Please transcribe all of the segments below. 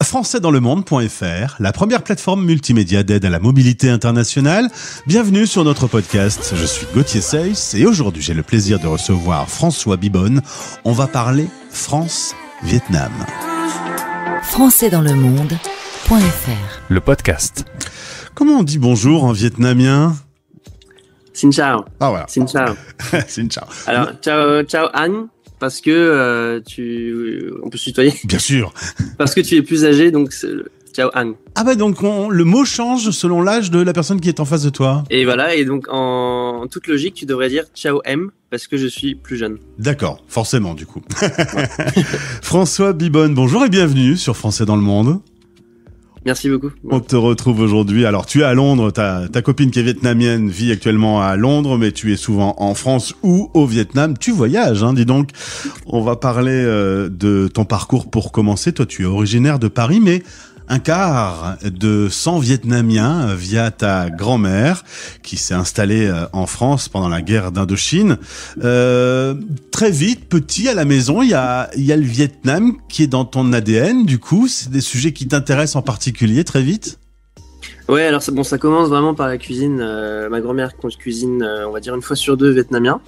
françaisdanslemonde.fr, la première plateforme multimédia d'aide à la mobilité internationale. Bienvenue sur notre podcast. Je suis Gauthier Seyss et aujourd'hui j'ai le plaisir de recevoir François Bibonne. On va parler France-Vietnam. françaisdanslemonde.fr, le podcast. Comment on dit bonjour en vietnamien? Xin chào. Ah voilà. Xin chào. Xin chào. Alors, ciao Anne, parce que on peut se tutoyer. Bien sûr. Parce que tu es plus âgé, donc ciao Anne. Ah bah donc le mot change selon l'âge de la personne qui est en face de toi. Et voilà, et donc en toute logique, tu devrais dire ciao M, parce que je suis plus jeune. D'accord, forcément du coup. François Bibonne, bonjour et bienvenue sur Français dans le Monde. Merci beaucoup. On te retrouve aujourd'hui. Alors, tu es à Londres. Ta copine qui est vietnamienne vit actuellement à Londres, mais tu es souvent en France ou au Vietnam. Tu voyages, hein, dis donc. On va parler de ton parcours pour commencer. Toi, tu es originaire de Paris, mais un quart de sang vietnamien via ta grand-mère qui s'est installée en France pendant la guerre d'Indochine. Très vite, petit, à la maison, il y a le Vietnam qui est dans ton ADN. Du coup, c'est des sujets qui t'intéressent en particulier très vite? Ouais, alors ça commence vraiment par la cuisine. Ma grand-mère cuisine, on va dire une fois sur deux vietnamien.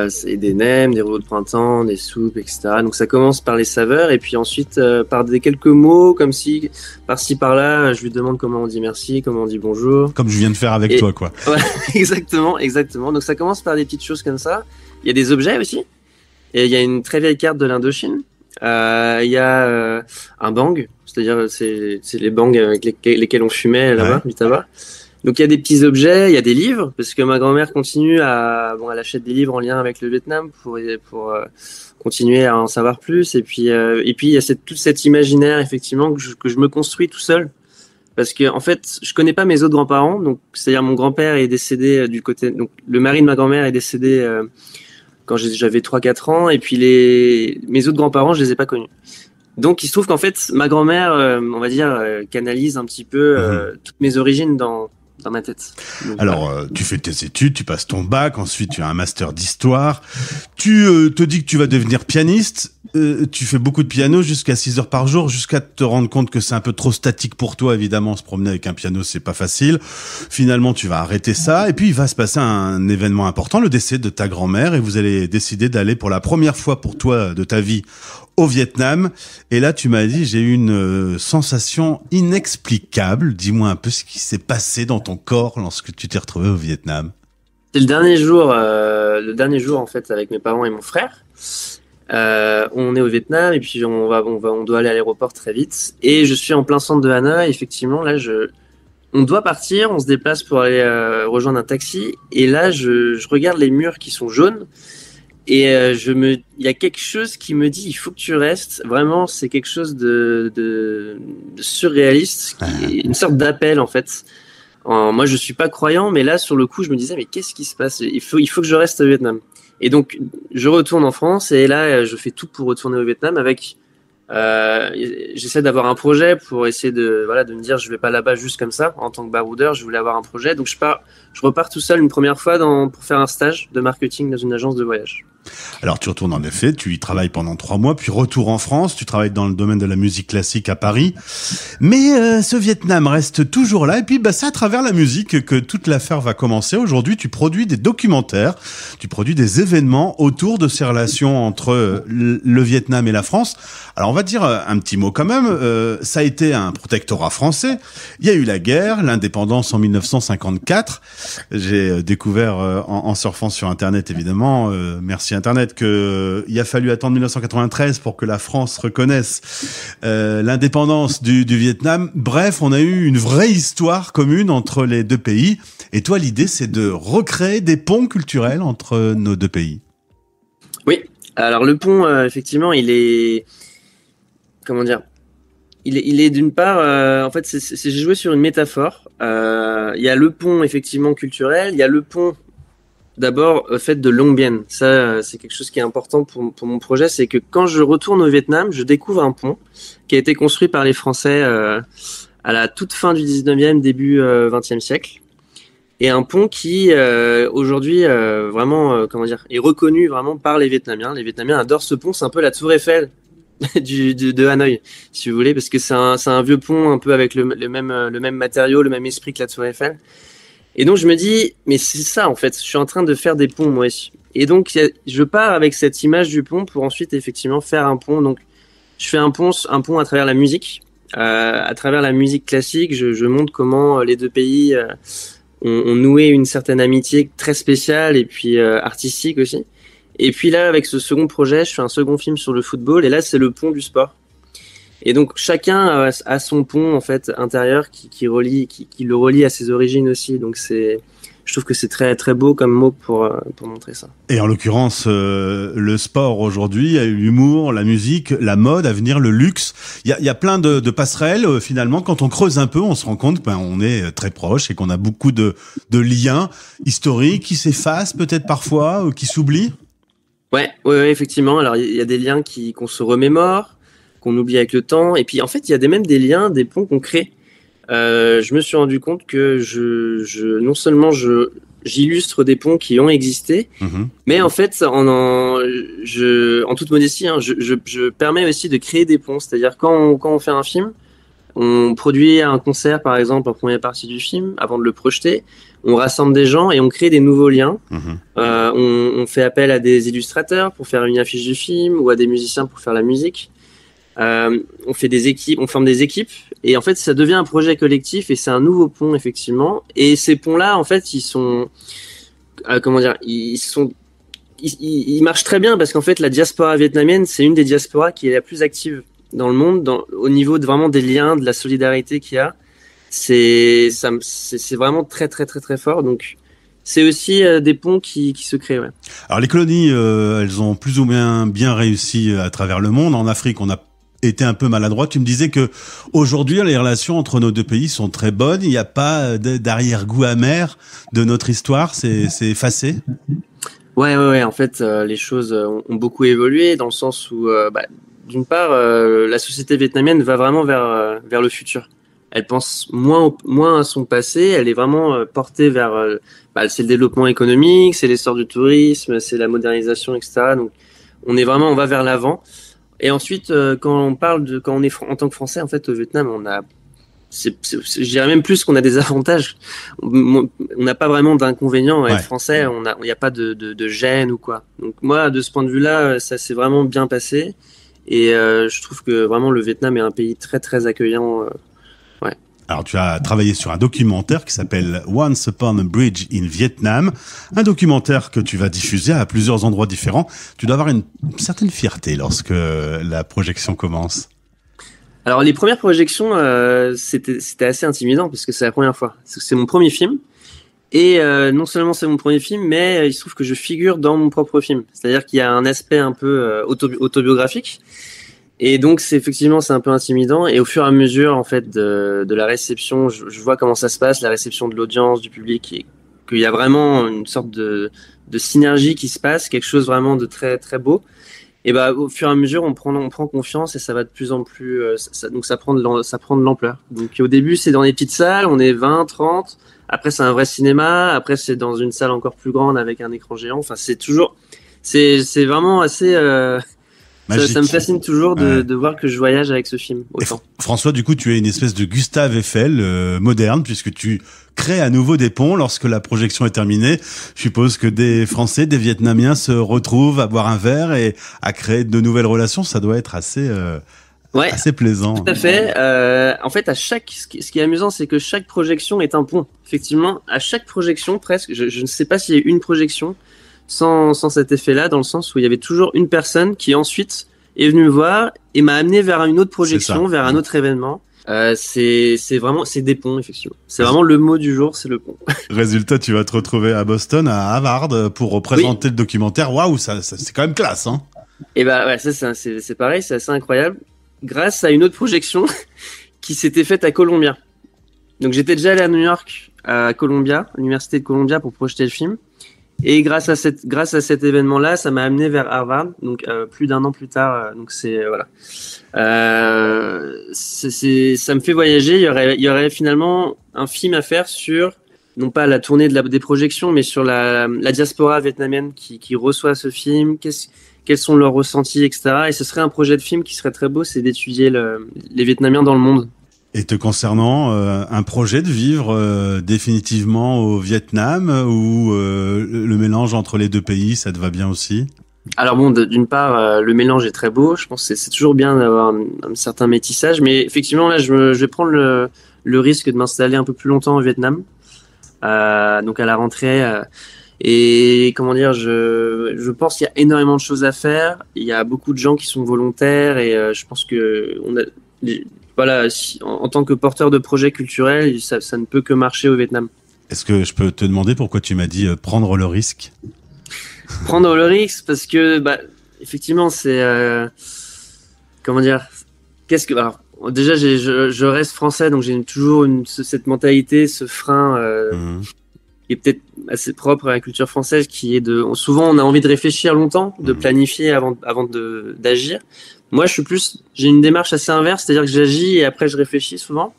C'est des nems, des rouleaux de printemps, des soupes, etc. Donc ça commence par les saveurs et puis ensuite par quelques mots comme si par-ci par-là, je lui demande comment on dit merci, comment on dit bonjour. Comme je viens de faire avec toi, quoi. Ouais, exactement. Donc ça commence par des petites choses comme ça. Il y a des objets aussi. Et il y a une très vieille carte de l'Indochine. Il y a un bang, c'est-à-dire c'est les bangs avec lesquels on fumait là-bas, du tabac. Donc il y a des petits objets, il y a des livres, parce que ma grand-mère continue elle achète des livres en lien avec le Vietnam pour continuer à en savoir plus. Et puis il y a tout cet imaginaire effectivement que je me construis tout seul, parce que en fait je connais pas mes autres grands-parents. Donc c'est-à-dire mon grand-père est décédé du côté, donc le mari de ma grand-mère est décédé quand j'avais 3-4 ans, et puis mes autres grands-parents je les ai pas connus. Donc il se trouve qu'en fait ma grand-mère, on va dire, canalise un petit peu toutes mes origines dans ma tête. Donc, alors, tu fais tes études, tu passes ton bac, ensuite tu as un master d'histoire, tu te dis que tu vas devenir pianiste, tu fais beaucoup de piano jusqu'à 6 heures par jour, jusqu'à te rendre compte que c'est un peu trop statique pour toi, évidemment, se promener avec un piano, c'est pas facile. Finalement, tu vas arrêter ça, et puis il va se passer un événement important, le décès de ta grand-mère, et vous allez décider d'aller pour la première fois pour toi de ta vie au Vietnam. Et là, tu m'as dit, j'ai eu une sensation inexplicable. Dis-moi un peu ce qui s'est passé dans ton corps lorsque tu t'es retrouvé au Vietnam. C'est le dernier jour en fait avec mes parents et mon frère. On est au Vietnam et puis on doit aller à l'aéroport très vite. Et je suis en plein centre de Hanoï. Effectivement, là, on doit partir. On se déplace pour aller rejoindre un taxi. Et là, je regarde les murs qui sont jaunes. Et il y a quelque chose qui me dit, il faut que tu restes. Vraiment, c'est quelque chose de surréaliste, une sorte d'appel en fait. Moi, je suis pas croyant, mais là, sur le coup, je me disais, mais qu'est-ce qui se passe? Il faut que je reste au Vietnam. Et donc, je retourne en France et là, je fais tout pour retourner au Vietnam avec. J'essaie d'avoir un projet pour essayer de me dire, je vais pas là-bas juste comme ça en tant que baroudeur. Je voulais avoir un projet, donc je repars tout seul une première fois pour faire un stage de marketing dans une agence de voyage. Alors tu retournes en effet, tu y travailles pendant 3 mois, puis retour en France, tu travailles dans le domaine de la musique classique à Paris. Mais ce Vietnam reste toujours là, et puis c'est à travers la musique que toute l'affaire va commencer. Aujourd'hui, tu produis des documentaires, tu produis des événements autour de ces relations entre le Vietnam et la France. Alors on va dire un petit mot quand même, ça a été un protectorat français, il y a eu la guerre, l'indépendance en 1954. J'ai découvert en surfant sur Internet évidemment, merci Internet, qu'il a fallu attendre 1993 pour que la France reconnaisse l'indépendance du Vietnam. Bref, on a eu une vraie histoire commune entre les deux pays. Et toi, l'idée, c'est de recréer des ponts culturels entre nos deux pays. Oui, alors le pont, effectivement, il est... Comment dire ? Il est d'une part... en fait, j'ai joué sur une métaphore. Il y a le pont, effectivement, culturel. Il y a le pont... D'abord, fait de Long Bien. Ça, c'est quelque chose qui est important pour mon projet. C'est que quand je retourne au Vietnam, je découvre un pont qui a été construit par les Français à la toute fin du 19e, début 20e siècle. Et un pont qui, aujourd'hui, vraiment, est reconnu vraiment par les Vietnamiens. Les Vietnamiens adorent ce pont. C'est un peu la Tour Eiffel de Hanoï, si vous voulez, parce que c'est un vieux pont un peu avec le même matériau, le même esprit que la Tour Eiffel. Et donc je me dis, mais c'est ça en fait, je suis en train de faire des ponts moi aussi. Et donc je pars avec cette image du pont pour ensuite effectivement faire un pont. Donc je fais un pont à travers la musique. À travers la musique classique, je montre comment les deux pays ont noué une certaine amitié très spéciale et puis artistique aussi. Et puis là, avec ce second projet, je fais un second film sur le football et là, c'est le pont du sport. Et donc chacun a son pont en fait intérieur qui le relie à ses origines aussi. Donc je trouve que c'est très très beau comme mot pour montrer ça. Et en l'occurrence, le sport aujourd'hui, l'humour, la musique, la mode, à venir le luxe, il y a plein de passerelles. Finalement, quand on creuse un peu, on se rend compte qu'on est très proche et qu'on a beaucoup de liens historiques qui s'effacent peut-être parfois ou qui s'oublient. Ouais, effectivement. Alors il y a des liens qu'on se remémore, qu'on oublie avec le temps, et puis en fait il y a même des liens, des ponts qu'on crée. Je me suis rendu compte que non seulement j'illustre des ponts qui ont existé, mais en fait en toute modestie, hein, je permets aussi de créer des ponts. C'est-à-dire quand on fait un film, on produit un concert par exemple en première partie du film avant de le projeter. On rassemble des gens et on crée des nouveaux liens. On fait appel à des illustrateurs pour faire une affiche du film ou à des musiciens pour faire la musique. On fait des équipes, on forme des équipes et en fait ça devient un projet collectif et c'est un nouveau pont effectivement. Et ces ponts-là en fait ils sont ils marchent très bien parce qu'en fait la diaspora vietnamienne c'est une des diasporas qui est la plus active dans le monde au niveau vraiment des liens, de la solidarité qu'il y a. C'est vraiment très très très très fort. Donc c'est aussi des ponts qui se créent. Ouais. Alors les colonies, elles ont plus ou moins bien réussi à travers le monde. En Afrique, on a été un peu maladroit. Tu me disais que aujourd'hui, les relations entre nos deux pays sont très bonnes. Il n'y a pas d'arrière-goût amer de notre histoire. C'est effacé. Ouais. En fait, les choses ont beaucoup évolué dans le sens où, d'une part, la société vietnamienne va vraiment vers le futur. Elle pense moins à son passé. Elle est vraiment portée vers. C'est le développement économique, c'est l'essor du tourisme, c'est la modernisation, etc. Donc, on va vers l'avant. Et ensuite, quand on est en tant que Français, en fait, au Vietnam, je dirais même plus qu'on a des avantages. On n'a pas vraiment d'inconvénients à être français. Il n'y a pas de gêne ou quoi. Donc moi, de ce point de vue-là, ça s'est vraiment bien passé. Et je trouve que vraiment le Vietnam est un pays très très accueillant. Alors, tu as travaillé sur un documentaire qui s'appelle Once Upon a Bridge in Vietnam, un documentaire que tu vas diffuser à plusieurs endroits différents. Tu dois avoir une certaine fierté lorsque la projection commence. Alors, les premières projections, c'était assez intimidant parce que c'est la première fois. C'est mon premier film. Et non seulement c'est mon premier film, mais il se trouve que je figure dans mon propre film. C'est-à-dire qu'il y a un aspect un peu autobiographique. Et donc c'est un peu intimidant et au fur et à mesure en fait de la réception, je vois comment ça se passe, la réception de l'audience, du public, et qu'il y a vraiment une sorte de synergie qui se passe, quelque chose vraiment de très très beau. Et au fur et à mesure on prend confiance et ça va de plus en plus donc ça prend de l'ampleur. Donc au début c'est dans des petites salles, on est 20, 30, après c'est un vrai cinéma, après c'est dans une salle encore plus grande avec un écran géant. Enfin c'est vraiment assez ça me fascine toujours de voir que je voyage avec ce film autant. François, du coup, tu es une espèce de Gustave Eiffel moderne, puisque tu crées à nouveau des ponts lorsque la projection est terminée. Je suppose que des Français, des Vietnamiens se retrouvent à boire un verre et à créer de nouvelles relations. Ça doit être assez plaisant. Tout à fait. En fait, ce qui est amusant, c'est que chaque projection est un pont. Effectivement, à chaque projection, presque, je ne sais pas s'il y a eu une projection sans cet effet-là, dans le sens où il y avait toujours une personne qui ensuite est venue me voir et m'a amené vers une autre projection, vers un autre événement. C'est des ponts, effectivement. C'est vraiment le mot du jour, c'est le pont. Résultat, tu vas te retrouver à Boston, à Harvard, pour représenter le documentaire. Waouh, ça c'est quand même classe, hein. Et ça c'est pareil, c'est assez incroyable. Grâce à une autre projection qui s'était faite à Columbia. Donc j'étais déjà allé à New York, à Columbia, l'université de Columbia, pour projeter le film. Et grâce à cet événement-là, ça m'a amené vers Harvard, donc plus d'1 an plus tard. Donc ça me fait voyager. Il y aurait finalement un film à faire sur non pas la tournée des projections, mais sur la diaspora vietnamienne qui reçoit ce film. quels sont leurs ressentis, etc. Et ce serait un projet de film qui serait très beau, c'est d'étudier les Vietnamiens dans le monde. Et te concernant, un projet de vivre définitivement au Vietnam ou le mélange entre les deux pays, ça te va bien aussi? Alors bon, d'une part, le mélange est très beau. Je pense que c'est toujours bien d'avoir un certain métissage. Mais effectivement, là, je vais prendre le risque de m'installer un peu plus longtemps au Vietnam. Donc à la rentrée. Et comment dire, je pense qu'il y a énormément de choses à faire. Il y a beaucoup de gens qui sont volontaires et je pense que voilà, en tant que porteur de projets culturels, ça ne peut que marcher au Vietnam. Est-ce que je peux te demander pourquoi tu m'as dit prendre le risque? Prendre le risque parce que effectivement c'est comment dire, alors, déjà je reste français donc j'ai toujours cette mentalité, ce frein qui est peut-être assez propre à la culture française, qui est souvent on a envie de réfléchir longtemps, de planifier avant d'agir. Moi j'ai une démarche assez inverse, c'est-à-dire que j'agis et après je réfléchis souvent.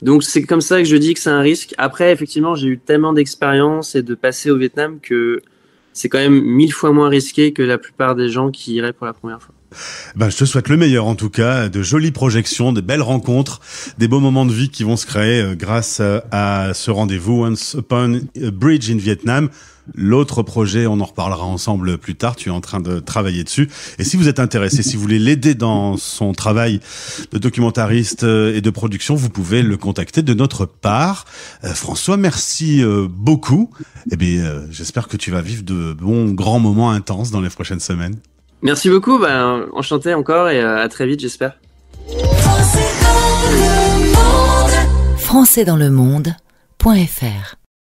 Donc c'est comme ça que je dis que c'est un risque. Après effectivement j'ai eu tellement d'expérience et de passer au Vietnam que c'est quand même 1000 fois moins risqué que la plupart des gens qui iraient pour la première fois. Je te souhaite le meilleur en tout cas, de jolies projections, de belles rencontres, des beaux moments de vie qui vont se créer grâce à ce rendez-vous Once Upon a Bridge in Vietnam. L'autre projet, on en reparlera ensemble plus tard, tu es en train de travailler dessus. Et si vous êtes intéressé, si vous voulez l'aider dans son travail de documentariste et de production, vous pouvez le contacter de notre part. François, merci beaucoup. Eh bien, j'espère que tu vas vivre de bons grands moments intenses dans les prochaines semaines. Merci beaucoup, enchanté encore et à très vite, j'espère. Françaisdanslemonde.fr